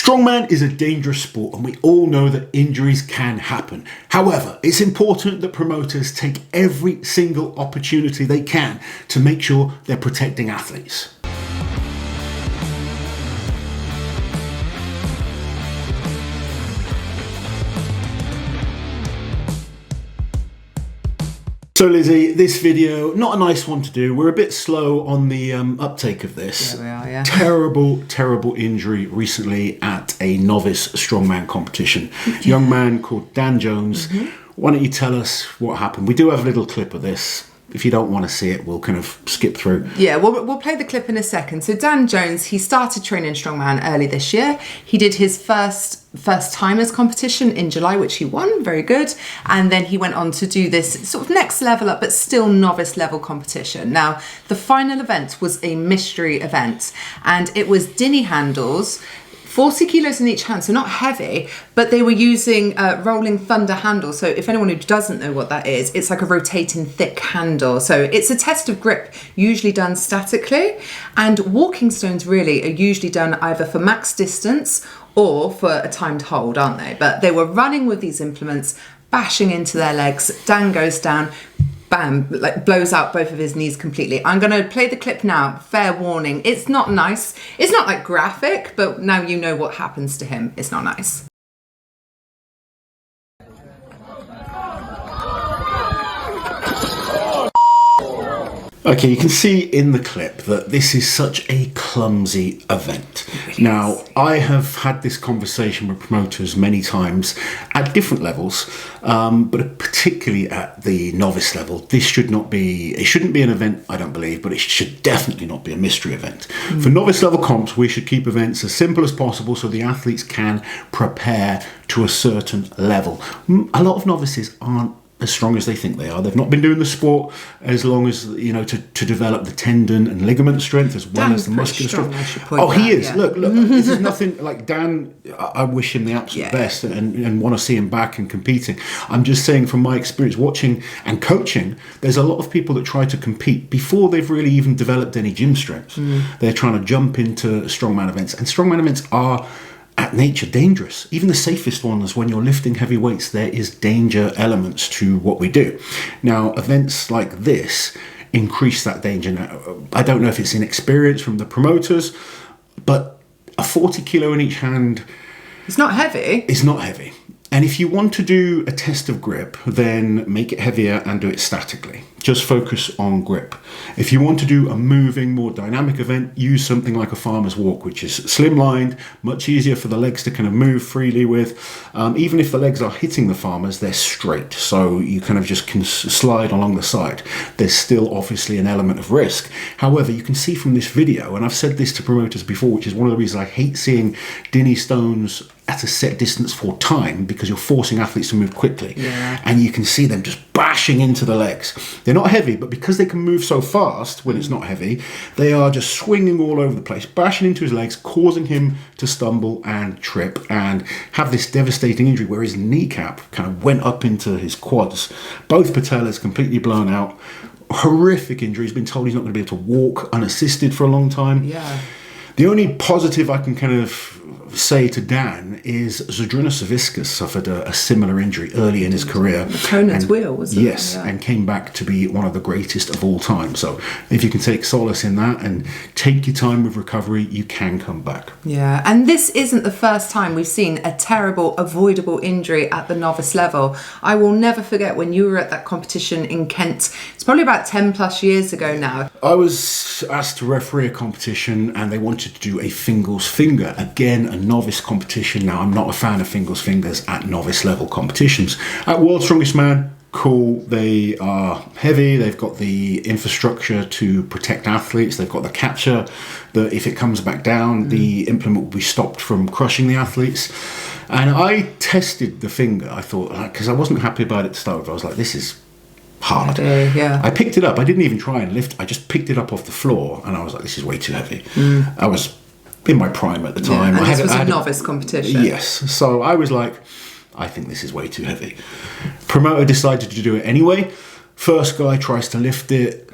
Strongman is a dangerous sport and we all know that injuries can happen. However, it's important that promoters take every single opportunity they can to make sure they're protecting athletes. So Lizzie, this video, not a nice one to do. We're a bit slow on the uptake of this. Yeah, we are, yeah. Terrible injury recently at a novice strongman competition. Young man called Dan Jones. Why don't you tell us what happened? We do have a little clip of this. If you don't want to see it, we'll kind of skip through. Yeah, we'll play the clip in a second. So Dan Jones, he started training strongman early this year. He did his first timers competition in July, which he won, very good. And then he went on to do this sort of next level up, but still novice level competition. Now, the final event was a mystery event, and it was dinghy handles, 40 kilos in each hand, so not heavy, but they were using rolling thunder handles. So if anyone who doesn't know what that is, it's like a rotating thick handle. So it's a test of grip, usually done statically. And walking stones really are usually done either for max distance or for a timed hold, aren't they? But they were running with these implements, bashing into their legs. Dan goes down, bam, like blows out both of his knees completely. I'm going to play the clip now. Fair warning. It's not nice. It's not like graphic, but now you know what happens to him. It's not nice. Okay, you can see in the clip that this is such a clumsy event. Now, I have had this conversation with promoters many times at different levels, but particularly at the novice level. It shouldn't be an event, I don't believe, but it should definitely not be a mystery event. For novice level comps, we should keep events as simple as possible so the athletes can prepare to a certain level. A lot of novices aren't as strong as they think they are. They've not been doing the sport as long as, you know, to develop the tendon and ligament strength as well as the muscular strength. Oh, he is. Yeah. Look, this is nothing like Dan. I wish him the absolute best and want to see him back and competing. I'm just saying from my experience watching and coaching, there's a lot of people that try to compete before they've really even developed any gym strength. They're trying to jump into strongman events, and strongman events are at nature dangerous. Even the safest ones, when you're lifting heavy weights, there is danger elements to what we do. Now, events like this increase that danger. Now, I don't know if it's inexperience from the promoters, but a 40 kilo in each hand, it's not heavy. It's not heavy. And if you want to do a test of grip, then make it heavier and do it statically. Just focus on grip. If you want to do a moving, more dynamic event, use something like a farmer's walk, which is slimlined, much easier for the legs to kind of move freely with. Even if the legs are hitting the farmers, they're straight, so you kind of just can slide along the side. There's still obviously an element of risk. However, you can see from this video, and I've said this to promoters before, which is one of the reasons I hate seeing dinghy stones at a set distance for time, because you're forcing athletes to move quickly. And you can see them just bashing into the legs. They're not heavy, but because they can move so fast when it's not heavy, they are just swinging all over the place, bashing into his legs, causing him to stumble and trip and have this devastating injury where his kneecap kind of went up into his quads. Both patellas completely blown out. Horrific injury. He's been told he's not going to be able to walk unassisted for a long time. The only positive I can kind of say to Dan is Zadruna Savickas suffered a similar injury early in his career. Conan's wheel, was it? Yes, and came back to be one of the greatest of all time. So if you can take solace in that and take your time with recovery, you can come back. Yeah, and this isn't the first time we've seen a terrible, avoidable injury at the novice level. I will never forget when you were at that competition in Kent. It's probably about 10 plus years ago now. I was asked to referee a competition and they wanted to do a Fingles Finger. Again, a novice competition. Now, I'm not a fan of Fingles Fingers at novice level competitions. At World's Strongest Man, cool. They are heavy. They've got the infrastructure to protect athletes. They've got the catcher that if it comes back down, the implement will be stopped from crushing the athletes. And I tested the finger. I thought, because I wasn't happy about it to start with. I was like, this is hard. I picked it up. I didn't even try and lift. I just picked it up off the floor and I was like, this is way too heavy. I was in my prime at the time. And this was a novice competition. Yes. So I was like, I think this is way too heavy. Promoter decided to do it anyway. First guy tries to lift it,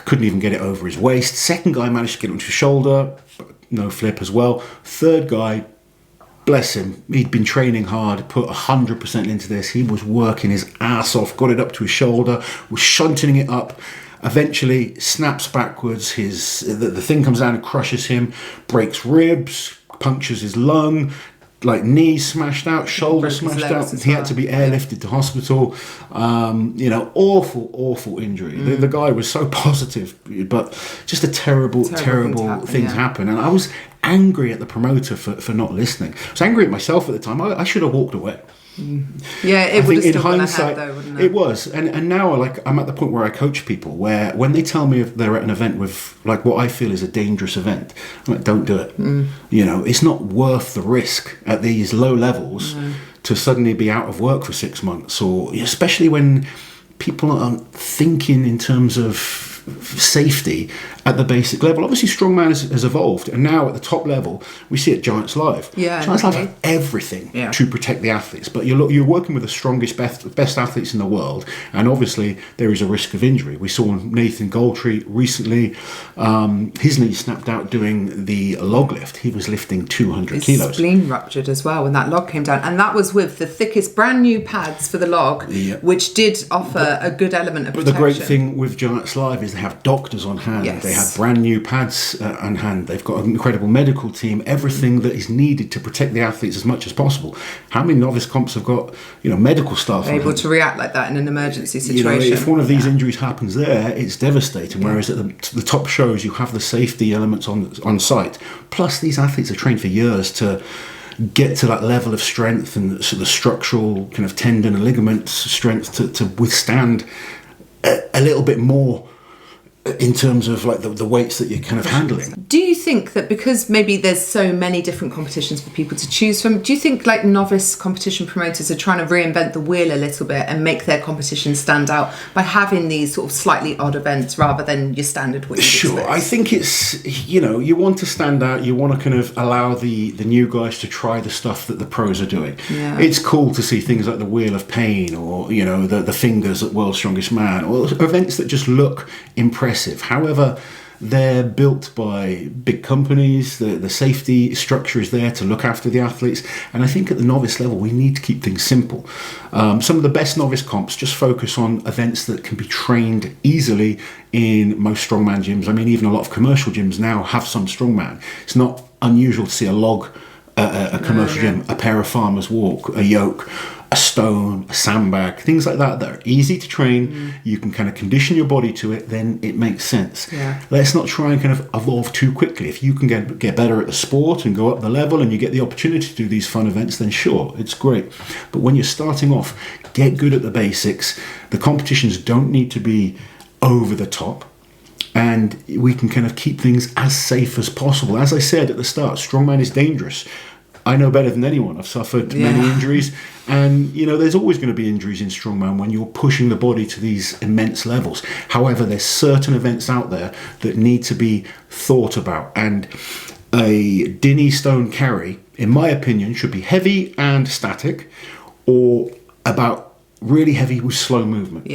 couldn't even get it over his waist. Second guy managed to get it onto his shoulder, but no flip as well. Third guy bless him, he'd been training hard, put 100% into this. He was working his ass off, got it up to his shoulder, was shunting it up. Eventually snaps backwards, the thing comes down and crushes him, breaks ribs, punctures his lung, like knees smashed out, shoulder smashed out. He had to be airlifted to hospital. Awful injury. The guy was so positive, but just a terrible things happen. And I was angry at the promoter for not listening. I was angry at myself at the time. I should have walked away. Yeah, it would have still gone ahead though, wouldn't it? It was, and now I'm at the point where I coach people where when they tell me if they're at an event with like what I feel is a dangerous event, I'm like, don't do it. It's not worth the risk at these low levels to suddenly be out of work for 6 months, or especially when people aren't thinking in terms of safety at the basic level. Obviously Strongman has evolved, and now at the top level we see it Giants Live. Giants Live have everything to protect the athletes, but you're working with the strongest best athletes in the world, and obviously there is a risk of injury. We saw Nathan Goldtree recently, his knee snapped out doing the log lift. He was lifting 200 kilos. His spleen ruptured as well when that log came down, and that was with the thickest brand new pads for the log, which did offer a good element of protection. But the great thing with Giants Live is they have doctors on hand. They have brand new pads on hand. They've got an incredible medical team, everything that is needed to protect the athletes as much as possible. How many novice comps have got medical staff able to react like that in an emergency situation? If one of these injuries happens there, it's devastating. Whereas at the top shows, you have the safety elements on site. Plus, these athletes are trained for years to get to that level of strength and so the structural kind of tendon and ligament strength to withstand a little bit more in terms of like the weights that you're kind of handling. Do you think that because maybe there's so many different competitions for people to choose from, do you think like novice competition promoters are trying to reinvent the wheel a little bit and make their competition stand out by having these sort of slightly odd events rather than your standard what you'd expect? I think it's, you want to stand out, you want to kind of allow the new guys to try the stuff that the pros are doing. It's cool to see things like the Wheel of Pain or the fingers at World's Strongest Man, or events that just look impressive. However, they're built by big companies, the safety structure is there to look after the athletes, and I think at the novice level we need to keep things simple. Some of the best novice comps just focus on events that can be trained easily in most strongman gyms. I mean, even a lot of commercial gyms now have some strongman. It's not unusual to see a log at a commercial gym, a pair of farmers walk, a yoke, a stone, a sandbag, things like that are easy to train. You can kind of condition your body to it, then it makes sense. Let's not try and kind of evolve too quickly. If you can get better at the sport and go up the level and you get the opportunity to do these fun events, then sure, it's great. But when you're starting off, get good at the basics. The competitions don't need to be over the top, and we can kind of keep things as safe as possible. As I said at the start, strongman is dangerous. I know better than anyone. I've suffered many injuries, and there's always going to be injuries in strongman when you're pushing the body to these immense levels. However, there's certain events out there that need to be thought about, and a Dinny stone carry, in my opinion, should be heavy and static, or about really heavy with slow movement.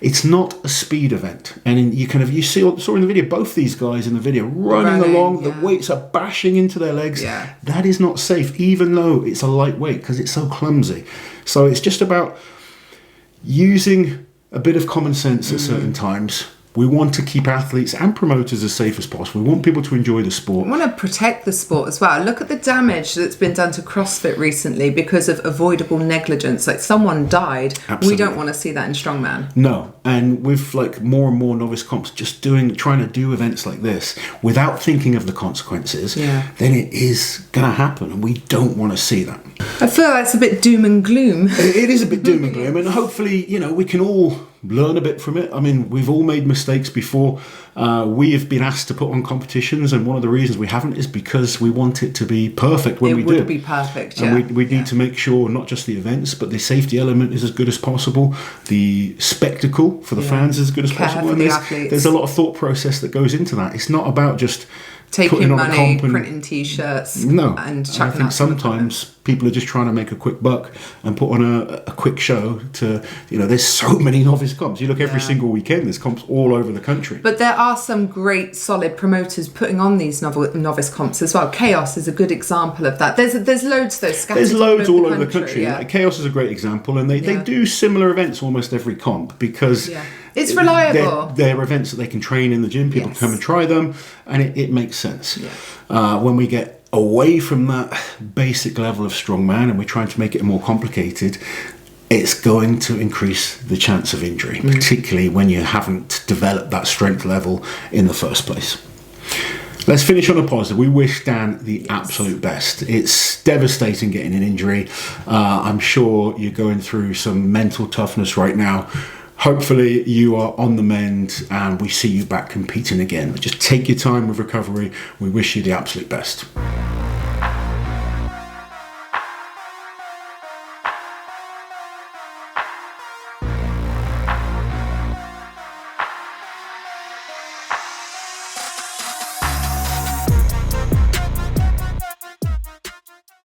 It's not a speed event, and you saw in the video both these guys in the video running along. The weights are bashing into their legs. That is not safe, even though it's a lightweight, because it's so clumsy. So it's just about using a bit of common sense at certain times. We want to keep athletes and promoters as safe as possible. We want people to enjoy the sport. We want to protect the sport as well. Look at the damage that's been done to CrossFit recently because of avoidable negligence. Like someone died. Absolutely. We don't want to see that in strongman. No, and with like more and more novice comps just trying to do events like this without thinking of the consequences, then it is going to happen, and we don't want to see that. I feel like it's a bit doom and gloom. It is a bit doom and gloom, and hopefully, we can all learn a bit from it. I mean, we've all made mistakes before. We have been asked to put on competitions, and one of the reasons we haven't is because we want it to be perfect when we do. It would be perfect, And we need to make sure not just the events, but the safety element is as good as possible. The spectacle for the fans is as good as possible. And there's a lot of thought process that goes into that. It's not about just taking on a money, comp and printing t-shirts, no. and I chucking think out some sometimes people are just trying to make a quick buck and put on a quick show to, there's so many novice comps. You look every single weekend, there's comps all over the country. But there are some great solid promoters putting on these novice comps as well. Chaos is a good example of that. There's loads though scattered. There's loads all over the country. Yeah. Like Chaos is a great example, and they do similar events almost every comp because it's reliable. They're events that they can train in the gym. People can come and try them, and it makes sense. When we get away from that basic level of strongman and we're trying to make it more complicated, it's going to increase the chance of injury, particularly when you haven't developed that strength level in the first place. Let's finish on a positive. We wish Dan the absolute best. It's devastating getting an injury. I'm sure you're going through some mental toughness right now. Hopefully you are on the mend and we see you back competing again. Just take your time with recovery. We wish you the absolute best.